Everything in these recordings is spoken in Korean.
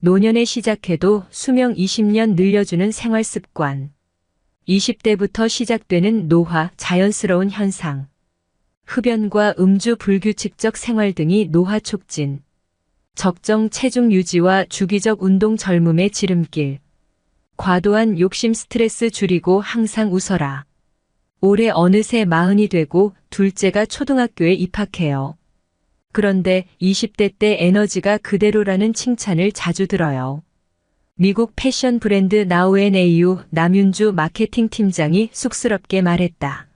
노년에 시작해도 수명 20년 늘려주는 생활 습관. 20대부터 시작되는 노화, 자연스러운 현상. 흡연과 음주 불규칙적 생활 등이 노화 촉진. 적정 체중 유지와 주기적 운동 젊음의 지름길. 과도한 욕심 스트레스 줄이고 항상 웃어라. 올해 어느새 40이 되고 둘째가 초등학교에 입학해요. 그런데 20대 때 에너지가 그대로라는 칭찬을 자주 들어요. 미국 패션 브랜드 나우앤에이유 남윤주 마케팅 팀장이 쑥스럽게 말했다.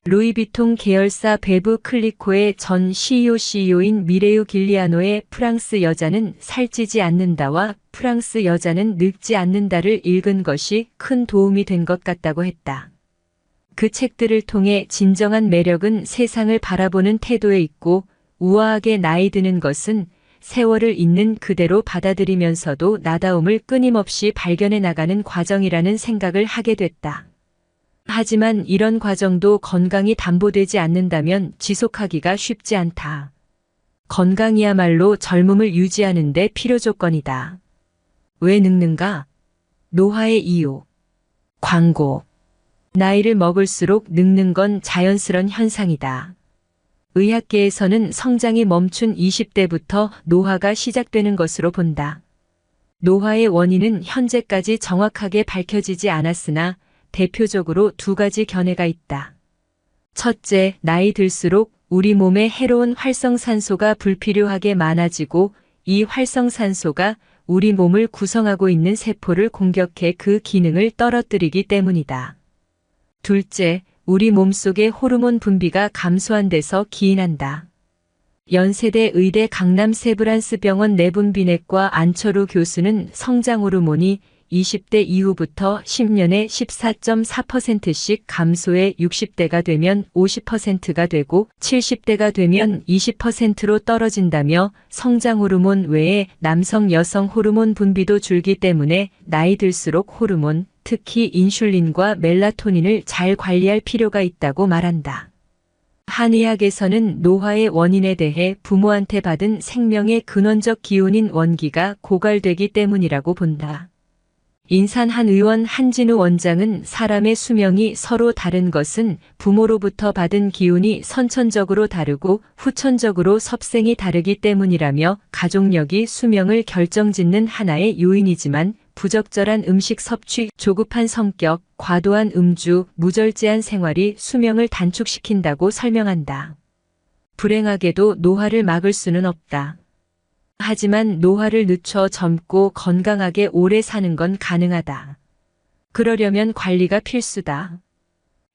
루이비통 계열사 베브 클리코의 전 CEO인 미레유 길리아노의 프랑스 여자는 살찌지 않는다와 프랑스 여자는 늙지 않는다를 읽은 것이 큰 도움이 된 것 같다고 했다. 그 책들을 통해 진정한 매력은 세상을 바라보는 태도에 있고 우아하게 나이 드는 것은 세월을 있는 그대로 받아들이면서도 나다움을 끊임없이 발견해 나가는 과정이라는 생각을 하게 됐다. 하지만 이런 과정도 건강이 담보되지 않는다면 지속하기가 쉽지 않다. 건강이야말로 젊음을 유지하는 데 필요 조건이다. 왜 늙는가? 노화의 이유. 광고. 나이를 먹을수록 늙는 건 자연스러운 현상이다. 의학계에서는 성장이 멈춘 20대부터 노화가 시작되는 것으로 본다. 노화의 원인은 현재까지 정확하게 밝혀지지 않았으나 대표적으로 두 가지 견해가 있다. 첫째, 나이 들수록 우리 몸에 해로운 활성산소가 불필요하게 많아지고 이 활성산소가 우리 몸을 구성하고 있는 세포를 공격해 그 기능을 떨어뜨리기 때문이다. 둘째, 우리 몸속의 호르몬 분비가 감소한 데서 기인한다. 연세대 의대 강남 세브란스병원 내분비내과 안철우 교수는 성장 호르몬이 20대 이후부터 10년에 14.4%씩 감소해 60대가 되면 50%가 되고 70대가 되면 20%로 떨어진다며 성장 호르몬 외에 남성 여성 호르몬 분비도 줄기 때문에 나이 들수록 호르몬, 특히 인슐린과 멜라토닌을 잘 관리할 필요가 있다고 말한다. 한의학에서는 노화의 원인에 대해 부모한테 받은 생명의 근원적 기운인 원기가 고갈되기 때문이라고 본다. 인산 한 의원 한진우 원장은 사람의 수명이 서로 다른 것은 부모로부터 받은 기운이 선천적으로 다르고 후천적으로 섭생이 다르기 때문이라며 가족력이 수명을 결정짓는 하나의 요인이지만 부적절한 음식 섭취, 조급한 성격, 과도한 음주, 무절제한 생활이 수명을 단축시킨다고 설명한다. 불행하게도 노화를 막을 수는 없다. 하지만 노화를 늦춰 젊고 건강하게 오래 사는 건 가능하다. 그러려면 관리가 필수다.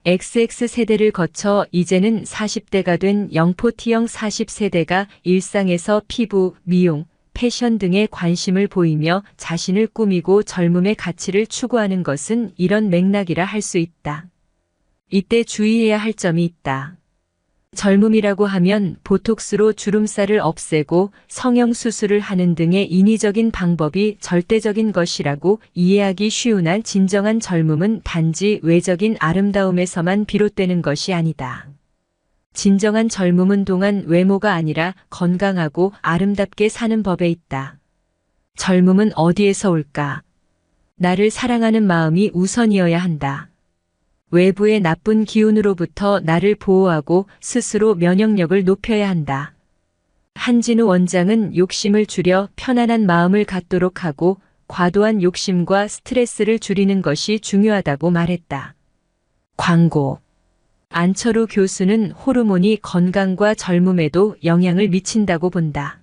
XX세대를 거쳐 이제는 40대가 된 영포T형 40세대가 일상에서 피부, 미용, 패션 등에 관심을 보이며 자신을 꾸미고 젊음의 가치를 추구하는 것은 이런 맥락이라 할 수 있다. 이때 주의해야 할 점이 있다. 젊음이라고 하면 보톡스로 주름살을 없애고 성형수술을 하는 등의 인위적인 방법이 절대적인 것이라고 이해하기 쉬운 한 진정한 젊음은 단지 외적인 아름다움에서만 비롯되는 것이 아니다. 진정한 젊음은 동안 외모가 아니라 건강하고 아름답게 사는 법에 있다. 젊음은 어디에서 올까? 나를 사랑하는 마음이 우선이어야 한다. 외부의 나쁜 기운으로부터 나를 보호하고 스스로 면역력을 높여야 한다. 한진우 원장은 욕심을 줄여 편안한 마음을 갖도록 하고 과도한 욕심과 스트레스를 줄이는 것이 중요하다고 말했다. 광고. 안철우 교수는 호르몬이 건강과 젊음에도 영향을 미친다고 본다.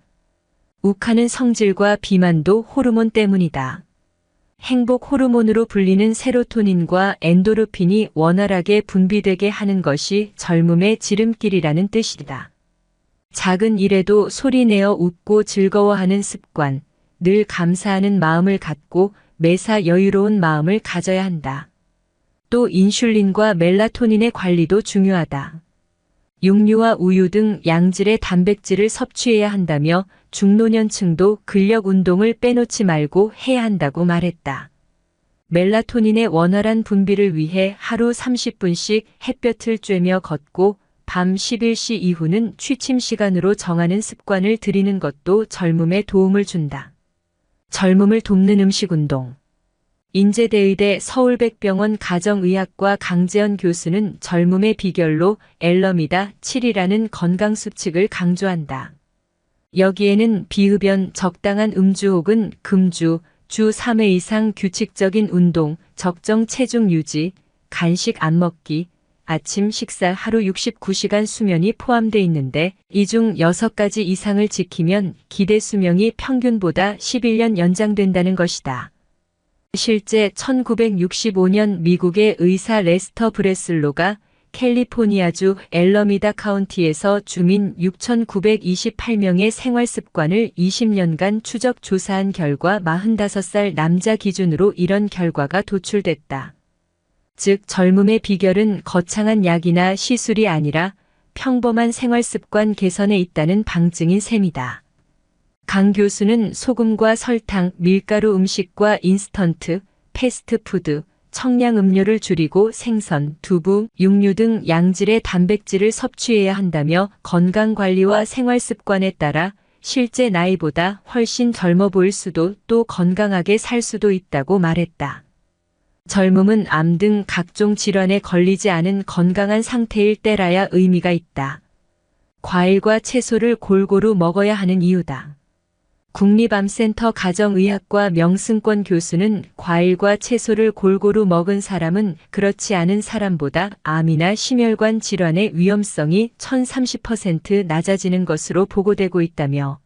욱하는 성질과 비만도 호르몬 때문이다. 행복 호르몬으로 불리는 세로토닌과 엔도르핀이 원활하게 분비되게 하는 것이 젊음의 지름길이라는 뜻이다. 작은 일에도 소리내어 웃고 즐거워하는 습관, 늘 감사하는 마음을 갖고 매사 여유로운 마음을 가져야 한다. 또 인슐린과 멜라토닌의 관리도 중요하다. 육류와 우유 등 양질의 단백질을 섭취해야 한다며 중노년층도 근력 운동을 빼놓지 말고 해야 한다고 말했다. 멜라토닌의 원활한 분비를 위해 하루 30분씩 햇볕을 쬐며 걷고 밤 11시 이후는 취침 시간으로 정하는 습관을 들이는 것도 젊음에 도움을 준다. 젊음을 돕는 음식운동. 인제대의대 서울백병원 가정의학과 강재현 교수는 젊음의 비결로 엘럼이다 7이라는 건강수칙을 강조한다. 여기에는 비흡연, 적당한 음주 혹은 금주, 주 3회 이상 규칙적인 운동, 적정 체중 유지, 간식 안 먹기, 아침 식사 하루 69시간 수면이 포함돼 있는데 이 중 6가지 이상을 지키면 기대 수명이 평균보다 11년 연장된다는 것이다. 실제 1965년 미국의 의사 레스터 브레슬로가 캘리포니아주 엘러미다 카운티에서 주민 6,928명의 생활 습관을 20년간 추적 조사한 결과 45살 남자 기준으로 이런 결과가 도출됐다. 즉 젊음의 비결은 거창한 약이나 시술이 아니라 평범한 생활 습관 개선에 있다는 방증인 셈이다. 강 교수는 소금과 설탕, 밀가루 음식과 인스턴트, 패스트푸드, 청량 음료를 줄이고 생선, 두부, 육류 등 양질의 단백질을 섭취해야 한다며 건강관리와 생활습관에 따라 실제 나이보다 훨씬 젊어 보일 수도 또 건강하게 살 수도 있다고 말했다. 젊음은 암 등 각종 질환에 걸리지 않은 건강한 상태일 때라야 의미가 있다. 과일과 채소를 골고루 먹어야 하는 이유다. 국립암센터 가정의학과 명승권 교수는 과일과 채소를 골고루 먹은 사람은 그렇지 않은 사람보다 암이나 심혈관 질환의 위험성이 1030% 낮아지는 것으로 보고되고 있다며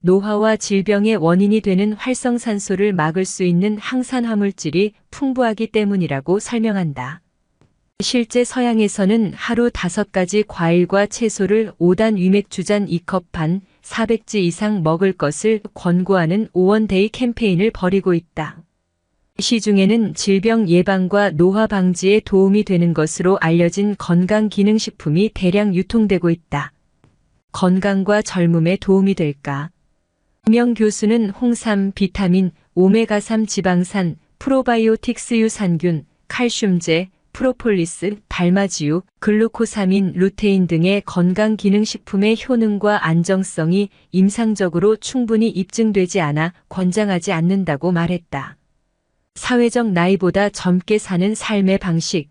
노화와 질병의 원인이 되는 활성산소를 막을 수 있는 항산화물질이 풍부하기 때문이라고 설명한다. 실제 서양에서는 하루 5가지 과일과 채소를 5단 위맥주잔 2컵 반, 400지 이상 먹을 것을 권고하는 오원데이 캠페인을 벌이고 있다. 시중에는 질병 예방과 노화 방지에 도움이 되는 것으로 알려진 건강기능식품이 대량 유통되고 있다. 건강과 젊음에 도움이 될까? 명 교수는 홍삼, 비타민, 오메가3 지방산, 프로바이오틱스 유산균, 칼슘제, 프로폴리스, 달마지유, 글루코사민, 루테인 등의 건강기능식품의 효능과 안정성이 임상적으로 충분히 입증되지 않아 권장하지 않는다고 말했다. 사회적 나이보다 젊게 사는 삶의 방식.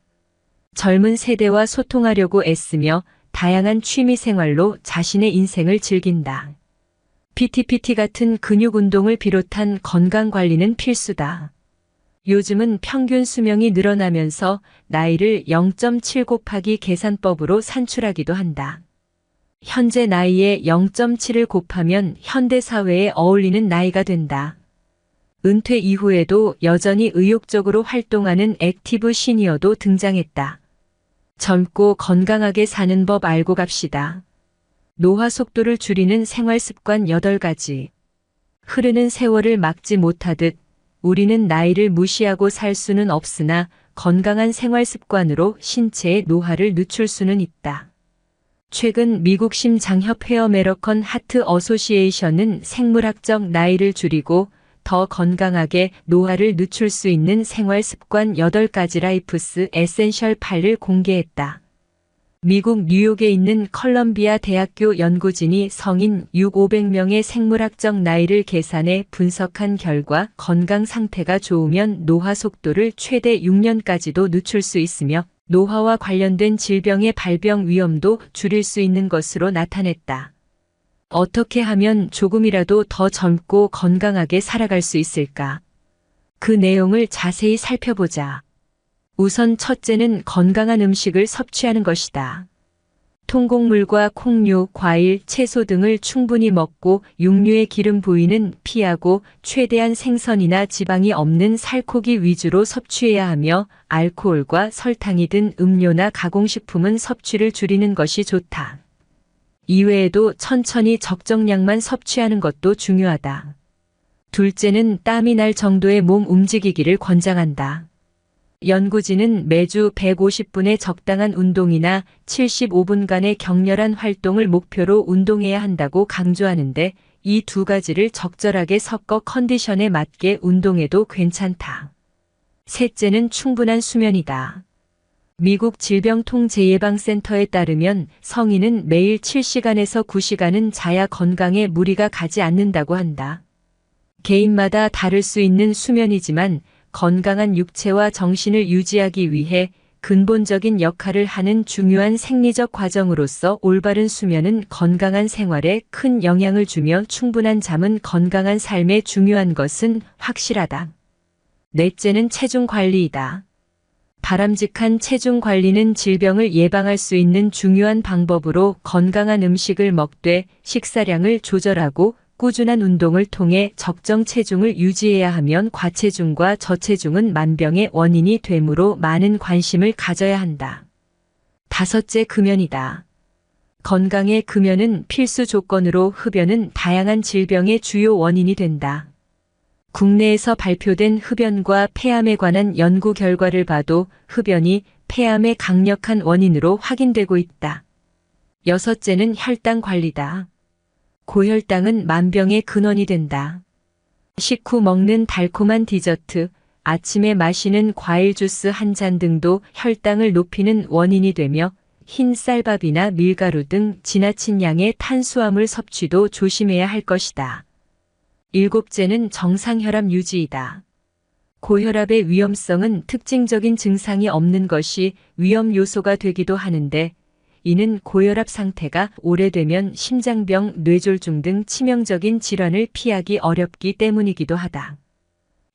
젊은 세대와 소통하려고 애쓰며 다양한 취미생활로 자신의 인생을 즐긴다. PT 같은 근육운동을 비롯한 건강관리는 필수다. 요즘은 평균 수명이 늘어나면서 나이를 0.7 곱하기 계산법으로 산출하기도 한다. 현재 나이에 0.7을 곱하면 현대사회에 어울리는 나이가 된다. 은퇴 이후에도 여전히 의욕적으로 활동하는 액티브 시니어도 등장했다. 젊고 건강하게 사는 법 알고 갑시다. 노화 속도를 줄이는 생활습관 8가지. 흐르는 세월을 막지 못하듯 우리는 나이를 무시하고 살 수는 없으나 건강한 생활습관으로 신체의 노화를 늦출 수는 있다. 최근 미국 심장협회 어메리컨 하트 어소시에이션은 생물학적 나이를 줄이고 더 건강하게 노화를 늦출 수 있는 생활습관 8가지 라이프스 에센셜 8을 공개했다. 미국 뉴욕에 있는 컬럼비아 대학교 연구진이 성인 6,500명의 생물학적 나이를 계산해 분석한 결과 건강 상태가 좋으면 노화 속도를 최대 6년까지도 늦출 수 있으며 노화와 관련된 질병의 발병 위험도 줄일 수 있는 것으로 나타냈다. 어떻게 하면 조금이라도 더 젊고 건강하게 살아갈 수 있을까? 그 내용을 자세히 살펴보자. 우선 첫째는 건강한 음식을 섭취하는 것이다. 통곡물과 콩류, 과일, 채소 등을 충분히 먹고 육류의 기름 부위는 피하고 최대한 생선이나 지방이 없는 살코기 위주로 섭취해야 하며 알코올과 설탕이 든 음료나 가공식품은 섭취를 줄이는 것이 좋다. 이외에도 천천히 적정량만 섭취하는 것도 중요하다. 둘째는 땀이 날 정도의 몸 움직이기를 권장한다. 연구진은 매주 150분의 적당한 운동이나 75분간의 격렬한 활동을 목표로 운동해야 한다고 강조하는데 이 2가지를 적절하게 섞어 컨디션에 맞게 운동해도 괜찮다. 셋째는 충분한 수면이다. 미국 질병통제예방센터에 따르면 성인은 매일 7시간에서 9시간은 자야 건강에 무리가 가지 않는다고 한다. 개인마다 다를 수 있는 수면이지만 건강한 육체와 정신을 유지하기 위해 근본적인 역할을 하는 중요한 생리적 과정으로서 올바른 수면은 건강한 생활에 큰 영향을 주며 충분한 잠은 건강한 삶에 중요한 것은 확실하다. 넷째는 체중 관리이다. 바람직한 체중 관리는 질병을 예방할 수 있는 중요한 방법으로 건강한 음식을 먹되 식사량을 조절하고 꾸준한 운동을 통해 적정 체중을 유지해야 하면 과체중과 저체중은 만병의 원인이 되므로 많은 관심을 가져야 한다. 다섯째, 금연이다. 건강의 금연은 필수 조건으로 흡연은 다양한 질병의 주요 원인이 된다. 국내에서 발표된 흡연과 폐암에 관한 연구 결과를 봐도 흡연이 폐암의 강력한 원인으로 확인되고 있다. 여섯째는 혈당 관리다. 고혈당은 만병의 근원이 된다. 식후 먹는 달콤한 디저트, 아침에 마시는 과일 주스 한 잔 등도 혈당을 높이는 원인이 되며 흰 쌀밥이나 밀가루 등 지나친 양의 탄수화물 섭취도 조심해야 할 것이다. 일곱째는 정상혈압 유지이다. 고혈압의 위험성은 특징적인 증상이 없는 것이 위험 요소가 되기도 하는데 이는 고혈압 상태가 오래되면 심장병, 뇌졸중 등 치명적인 질환을 피하기 어렵기 때문이기도 하다.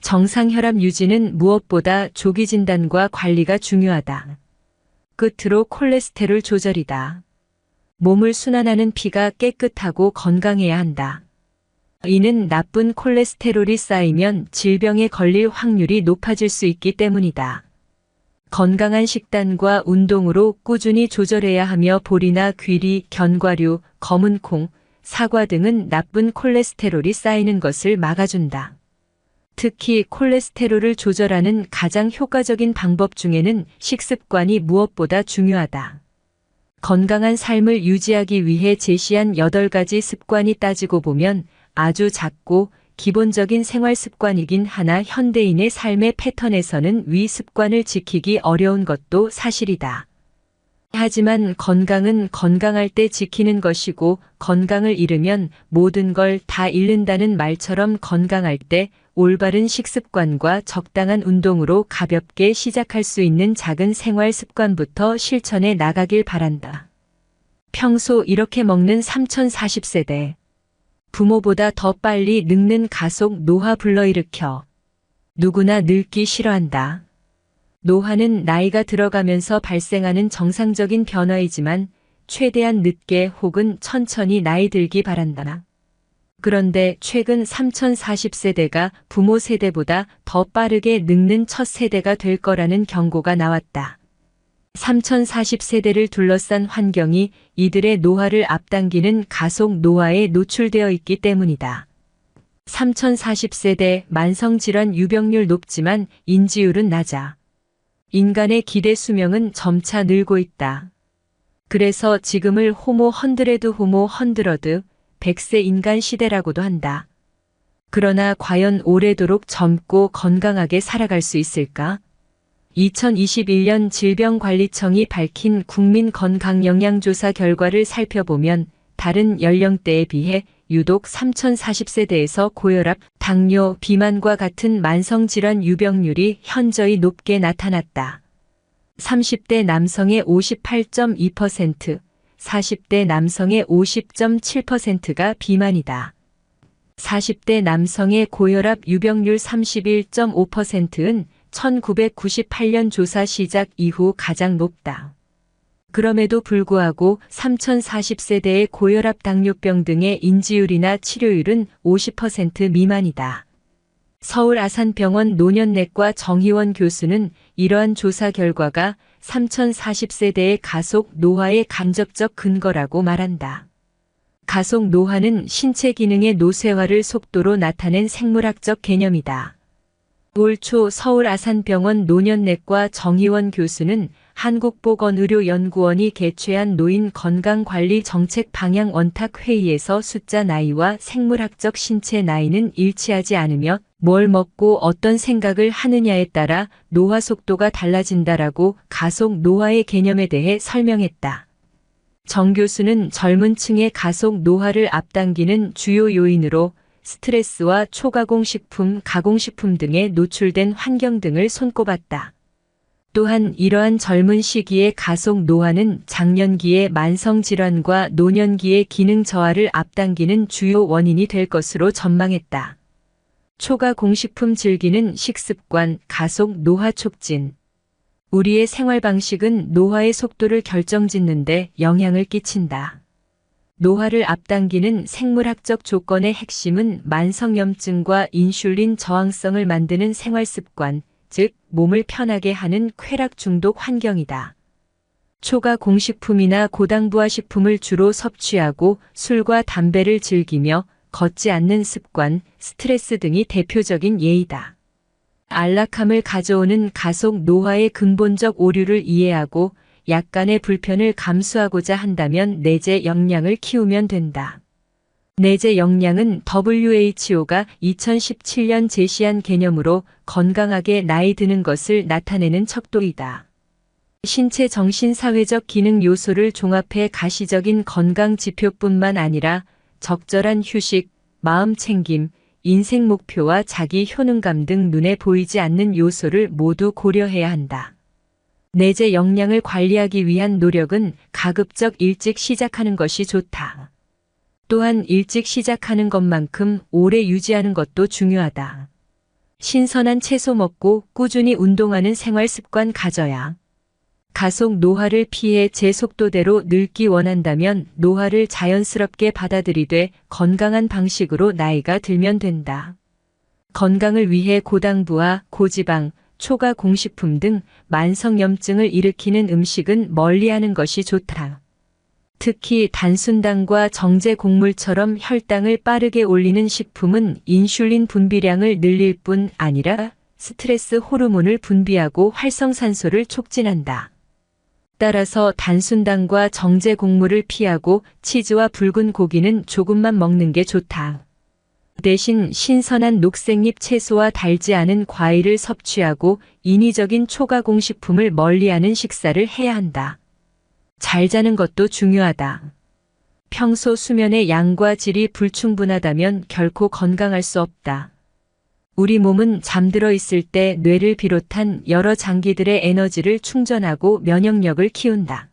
정상혈압 유지는 무엇보다 조기 진단과 관리가 중요하다. 끝으로 콜레스테롤 조절이다. 몸을 순환하는 피가 깨끗하고 건강해야 한다. 이는 나쁜 콜레스테롤이 쌓이면 질병에 걸릴 확률이 높아질 수 있기 때문이다. 건강한 식단과 운동으로 꾸준히 조절해야 하며 보리나 귀리, 견과류, 검은 콩, 사과 등은 나쁜 콜레스테롤이 쌓이는 것을 막아준다. 특히 콜레스테롤을 조절하는 가장 효과적인 방법 중에는 식습관이 무엇보다 중요하다. 건강한 삶을 유지하기 위해 제시한 8가지 습관이 따지고 보면 아주 작고 기본적인 생활 습관이긴 하나 현대인의 삶의 패턴에서는 위 습관을 지키기 어려운 것도 사실이다. 하지만 건강은 건강할 때 지키는 것이고 건강을 잃으면 모든 걸 다 잃는다는 말처럼 건강할 때 올바른 식습관과 적당한 운동으로 가볍게 시작할 수 있는 작은 생활 습관부터 실천해 나가길 바란다. 평소 이렇게 먹는 3040세대. 부모보다 더 빨리 늙는 가속 노화 불러일으켜. 누구나 늙기 싫어한다. 노화는 나이가 들어가면서 발생하는 정상적인 변화이지만 최대한 늦게 혹은 천천히 나이 들기 바란다. 그런데 최근 3040세대가 부모 세대보다 더 빠르게 늙는 첫 세대가 될 거라는 경고가 나왔다. 3040세대를 둘러싼 환경이 이들의 노화를 앞당기는 가속 노화에 노출되어 있기 때문이다. 3040세대 만성질환 유병률 높지만 인지율은 낮아. 인간의 기대 수명은 점차 늘고 있다. 그래서 지금을 호모 헌드레드 호모 헌드러드 100세 인간 시대라고도 한다. 그러나 과연 오래도록 젊고 건강하게 살아갈 수 있을까? 2021년 질병관리청이 밝힌 국민건강영양조사 결과를 살펴보면 다른 연령대에 비해 유독 3040세대에서 고혈압, 당뇨, 비만과 같은 만성질환 유병률이 현저히 높게 나타났다. 30대 남성의 58.2%, 40대 남성의 50.7%가 비만이다. 40대 남성의 고혈압 유병률 31.5%는 1998년 조사 시작 이후 가장 높다. 그럼에도 불구하고 3040세대의 고혈압, 당뇨병 등의 인지율이나 치료율은 50% 미만이다. 서울 아산병원 노년내과 정희원 교수는 이러한 조사 결과가 3040세대의 가속 노화의 간접적 근거라고 말한다. 가속 노화는 신체 기능의 노쇠화를 속도로 나타낸 생물학적 개념이다. 올 초 서울 아산병원 노년내과 정희원 교수는 한국보건의료연구원이 개최한 노인 건강관리 정책 방향 원탁 회의에서 숫자 나이와 생물학적 신체 나이는 일치하지 않으며 뭘 먹고 어떤 생각을 하느냐에 따라 노화 속도가 달라진다라고 가속 노화의 개념에 대해 설명했다. 정 교수는 젊은 층의 가속 노화를 앞당기는 주요 요인으로 스트레스와 초가공식품, 가공식품 등에 노출된 환경 등을 손꼽았다. 또한 이러한 젊은 시기의 가속 노화는 장년기의 만성질환과 노년기의 기능 저하를 앞당기는 주요 원인이 될 것으로 전망했다. 초가공식품 즐기는 식습관, 가속 노화 촉진. 우리의 생활 방식은 노화의 속도를 결정짓는데 영향을 끼친다. 노화를 앞당기는 생물학적 조건의 핵심은 만성염증과 인슐린 저항성을 만드는 생활습관, 즉 몸을 편하게 하는 쾌락 중독 환경이다. 초가공식품이나 고당부화식품을 주로 섭취하고 술과 담배를 즐기며 걷지 않는 습관, 스트레스 등이 대표적인 예이다. 안락함을 가져오는 가속 노화의 근본적 오류를 이해하고 약간의 불편을 감수하고자 한다면 내재 역량을 키우면 된다. 내재 역량은 WHO가 2017년 제시한 개념으로 건강하게 나이 드는 것을 나타내는 척도이다. 신체 정신 사회적 기능 요소를 종합해 가시적인 건강 지표뿐만 아니라 적절한 휴식, 마음 챙김, 인생 목표와 자기 효능감 등 눈에 보이지 않는 요소를 모두 고려해야 한다. 내재 역량을 관리하기 위한 노력은 가급적 일찍 시작하는 것이 좋다. 또한 일찍 시작하는 것만큼 오래 유지하는 것도 중요하다. 신선한 채소 먹고 꾸준히 운동하는 생활 습관 가져야. 가속 노화를 피해 제 속도대로 늙기 원한다면 노화를 자연스럽게 받아들이되 건강한 방식으로 나이가 들면 된다. 건강을 위해 고당부화, 고지방, 초가공식품 등 만성염증을 일으키는 음식은 멀리하는 것이 좋다. 특히 단순당과 정제 곡물처럼 혈당을 빠르게 올리는 식품은 인슐린 분비량을 늘릴 뿐 아니라 스트레스 호르몬을 분비하고 활성산소를 촉진한다. 따라서 단순당과 정제 곡물을 피하고 치즈와 붉은 고기는 조금만 먹는 게 좋다. 대신 신선한 녹색잎 채소와 달지 않은 과일을 섭취하고 인위적인 초가공식품을 멀리하는 식사를 해야 한다. 잘 자는 것도 중요하다. 평소 수면의 양과 질이 불충분하다면 결코 건강할 수 없다. 우리 몸은 잠들어 있을 때 뇌를 비롯한 여러 장기들의 에너지를 충전하고 면역력을 키운다.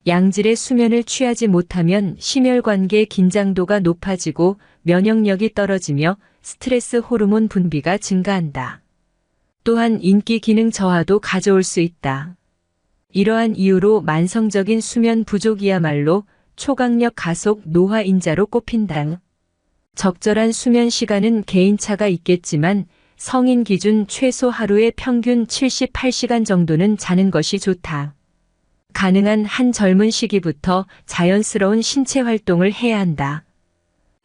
양질의 수면을 취하지 못하면 심혈관계 긴장도가 높아지고 면역력이 떨어지며 스트레스 호르몬 분비가 증가한다. 또한 인기 기능 저하도 가져올 수 있다. 이러한 이유로 만성적인 수면 부족이야말로 초강력 가속 노화 인자로 꼽힌다. 적절한 수면 시간은 개인차가 있겠지만 성인 기준 최소 하루에 평균 78시간 정도는 자는 것이 좋다. 가능한 한 젊은 시기부터 자연스러운 신체 활동을 해야 한다.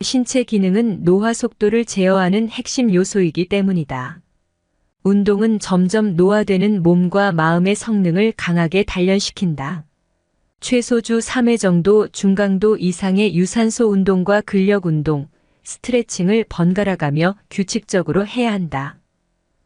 신체 기능은 노화 속도를 제어하는 핵심 요소이기 때문이다. 운동은 점점 노화되는 몸과 마음의 성능을 강하게 단련시킨다. 최소 주 3회 정도 중강도 이상의 유산소 운동과 근력 운동, 스트레칭을 번갈아 가며 규칙적으로 해야 한다.